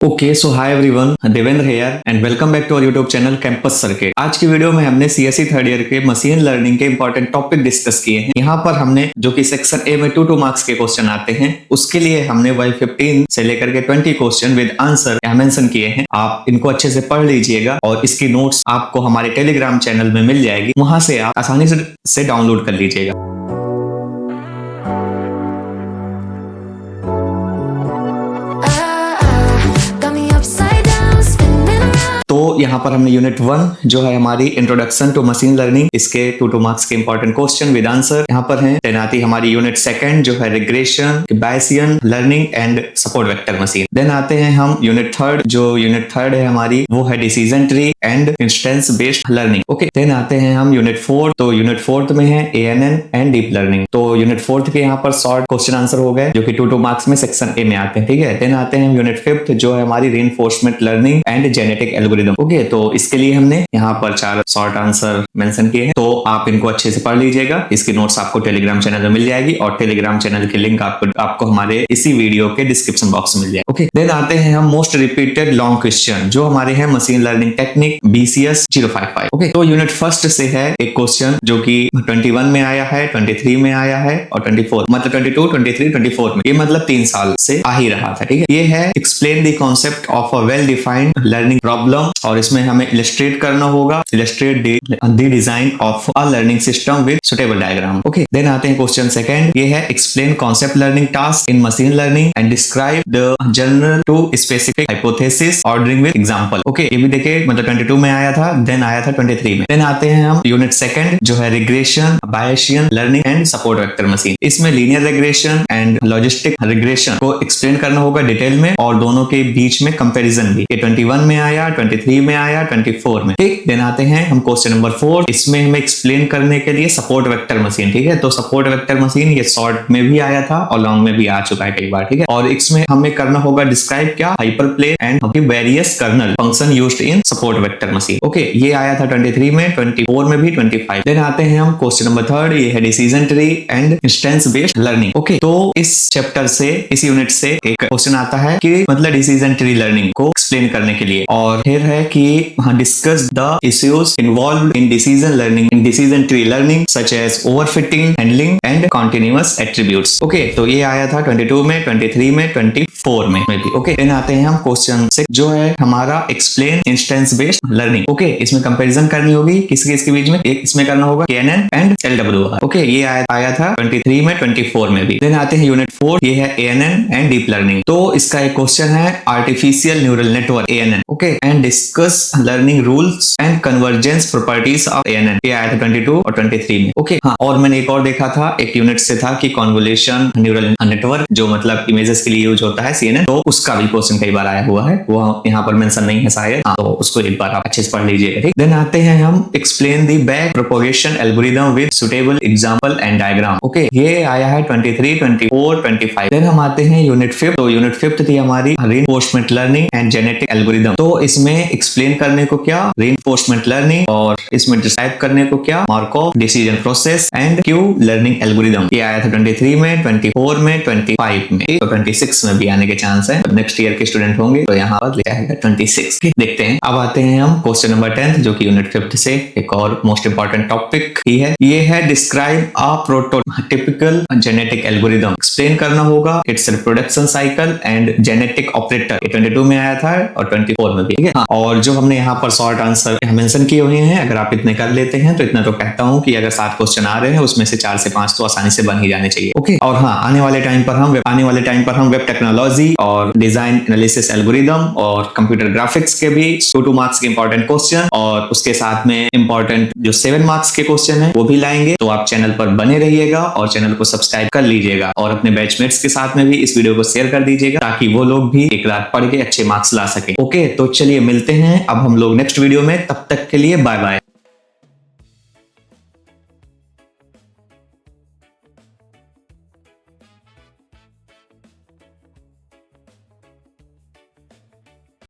Okay so hi everyone, Devendra here and welcome back to our YouTube channel campus circuit. आज की video में हमने CSC third year के machine learning के important topic discuss किए हैं। यहाँ पर हमने जो कि सेक्शन ए में 2 मार्क्स के क्वेश्चन आते हैं, उसके लिए हमने वही 15 से लेकर के 20 क्वेश्चन विद आंसर यहाँ मेंशन किए हैं। आप इनको अच्छे से पढ़ लीजिएगा और इसकी नोट्स आपको हमारे टेलीग्राम चैनल में मिल जाएगी, वहां से आप आसानी से डाउनलोड कर लीजिएगा। तो यहाँ पर हमने यूनिट 1 जो है हमारी इंट्रोडक्शन टू मशीन लर्निंग, इसके 2 मार्क्स के इंपॉर्टेंट क्वेश्चन विद आंसर यहाँ पर हैं। देन आती हमारी यूनिट 2 जो है regression, Bayesian learning and support vector machine. Then आते हैं हम यूनिट 3, जो यूनिट 3 है हमारी वो है decision tree and instance based learning. Okay, then आते हैं हम यूनिट 4। तो यूनिट 4 में है ANN एंड डीप लर्निंग। तो यूनिट 4 के यहाँ पर शॉर्ट क्वेश्चन आंसर हो गए जो कि 2 मार्क्स में सेक्शन ए में आते हैं। ठीक है, देन आते हैं यूनिट 5 जो है हमारी reinforcement learning and genetic algorithm. Okay, तो इसके लिए हमने यहाँ पर 4 शॉर्ट आंसर मेंशन किए हैं, तो आप इनको अच्छे से पढ़ लीजिएगा। इसकी नोट्स आपको टेलीग्राम चैनल में मिल जाएगी और टेलीग्राम चैनल की लिंक आपको हमारे इसी वीडियो के डिस्क्रिप्शन बॉक्स में मिल जाएगी। ओके, देन आते हैं हम मोस्ट रिपीटेड लॉन्ग क्वेश्चन जो हमारे हैं machine learning technique BCS 055। Okay, तो यूनिट 1 से है एक क्वेश्चन जो कि 21 में आया है, 23 में आया है और 24 मतलब 22, 23, 24 में, ये मतलब 3 साल से आ ही रहा था। ठीक है, ये है explain the concept of a well defined learning problem, और इसमें हमें इलस्ट्रेट करना होगा, illustrate the design of a learning system with suitable diagram. Okay, then आते हैं क्वेश्चन 2, ये है explain concept learning task in machine learning and describe the general to specific hypothesis ordering with example. Okay, ये भी देखिए मतलब 22 में आया था, देन आया था 23 में। देन आते हैं हम यूनिट 2 जो है regression, Bayesian learning and support vector machine. इसमें linear regression and logistic regression को एक्सप्लेन करना होगा डिटेल में, और दोनों के बीच में कंपैरिजन भी। ये 21 में आया, 23 में आया, 24 में। ठीक, देन आते हैं हम क्वेश्चन नंबर 4। इसमें हमें एक्सप्लेन करने के लिए सपोर्ट वेक्टर मशीन। ठीक है, तो सपोर्ट वेक्टर मशीन ये शॉर्ट में भी आया था और लॉन्ग में भी आ चुका है कई बार। ठीक है, और इसमें हमें करना होगा डिस्क्राइब क्या, hyperplane and various kernel function used in support vector machine. Okay, ये आया था 23 में, 24 में भी, 25। देन आते हैं हम क्वेश्चन नंबर 3, ये है decision tree and instance based learning. Okay, तो इस चैप्टर से, इस यूनिट से एक क्वेश्चन आता है कि मतलब डिसीजन ट्री लर्निंग को एक्सप्लेन करने के लिए, और फिर है कि discuss the issues involved in decision learning, in decision tree learning such as overfitting, handling and continuous attributes. Okay, तो ये आया था 22 में, 23 में, 24 में भी। ओके, देन आते हैं हम क्वेश्चन 6 जो है हमारा explain instance based learning. Okay, इसमें कंपैरिजन करनी होगी किसके बीच में, एक इसमें करना होगा KNN एंड LWR। ओके, ये आया था 23 में, 24 में भी। देन आते हैं यूनिट 4, ये है ANN एंड डीप लर्निंग। तो इसका एक क्वेश्चन है artificial neural network ANN। Okay, and discuss learning rules and convergence properties of ANN। ये आया था 22 और 23 में। ओके, हाँ, और मैंने एक और देखा था, एक यूनिट से था कि कॉन्वोल्यूशन न्यूरल नेटवर्क जो मतलब इमेजेस के लिए यूज होता है CNN, तो उसका भी क्वेश्चन कई बार आया हुआ है, वो यहाँ पर मेंशन नहीं है शायद। हाँ, तो उसको एक बार आप अच्छे से पढ़ लीजिएगा। ठीक, देन आते हैं हम explain the back propagation algorithm with suitable example and diagram. Okay, ये आया है 23, 24, 25। देन हम आते हैं यूनिट 5। तो यूनिट 5 थी हमारी reinforcement learning and genetic algorithm. तो इसमें एक्सप्लेन करने को क्या, रीइंफोर्समेंट लर्निंग, और इसमें डिस्क्राइब करने को क्या, Markov decision process and Q learning algorithm. ये आया था 23 में, 24 में, 25 में, तो 26 में भी आने के चांस है। नेक्स्ट ईयर के स्टूडेंट होंगे तो यहाँ पर लिखा है 26। देखते हैं। अब आते हैं हम क्वेश्चन नंबर 10 जो कि यूनिट 5 से एक और मोस्ट इंपॉर्टेंट टॉपिक ही है। ये है describe a prototypical genetic algorithm. Explain करना होगा its reproduction cycle and genetic operator. ये 22 में आया था और 24 में भी। ठीक है, हाँ, और जो हमने यहाँ पर शॉर्ट आंसर मेंशन किए हुए हैं, अगर आप इतने कर लेते हैं तो इतना तो कहता हूँ कि अगर 7 क्वेश्चन आ रहे हैं उसमें से 4 से 5 तो आसानी से बन ही जाने चाहिए। ओके, और हाँ, आने वाले टाइम पर हम वेब टेक्नोलॉजी और डिजाइन एनालिसिस एल्गोरिथम और कंप्यूटर ग्राफिक्स के भी 2 मार्क्स के इंपॉर्टेंट क्वेश्चन, और उसके साथ में इंपॉर्टेंट जो 7 मार्क्स के क्वेश्चन है वो भी लाएंगे। तो आप चैनल पर बने रहिएगा और चैनल को सब्सक्राइब कर लीजिएगा, और अपने बैचमेट्स के साथ में भी इस वीडियो को शेयर कर दीजिएगा ताकि वो लोग भी एक रात पढ़ के अच्छे मार्क्स ला सके। ओके, तो चलिए मिलते हैं अब हम लोग नेक्स्ट वीडियो में, तब तक के लिए बाय बाय।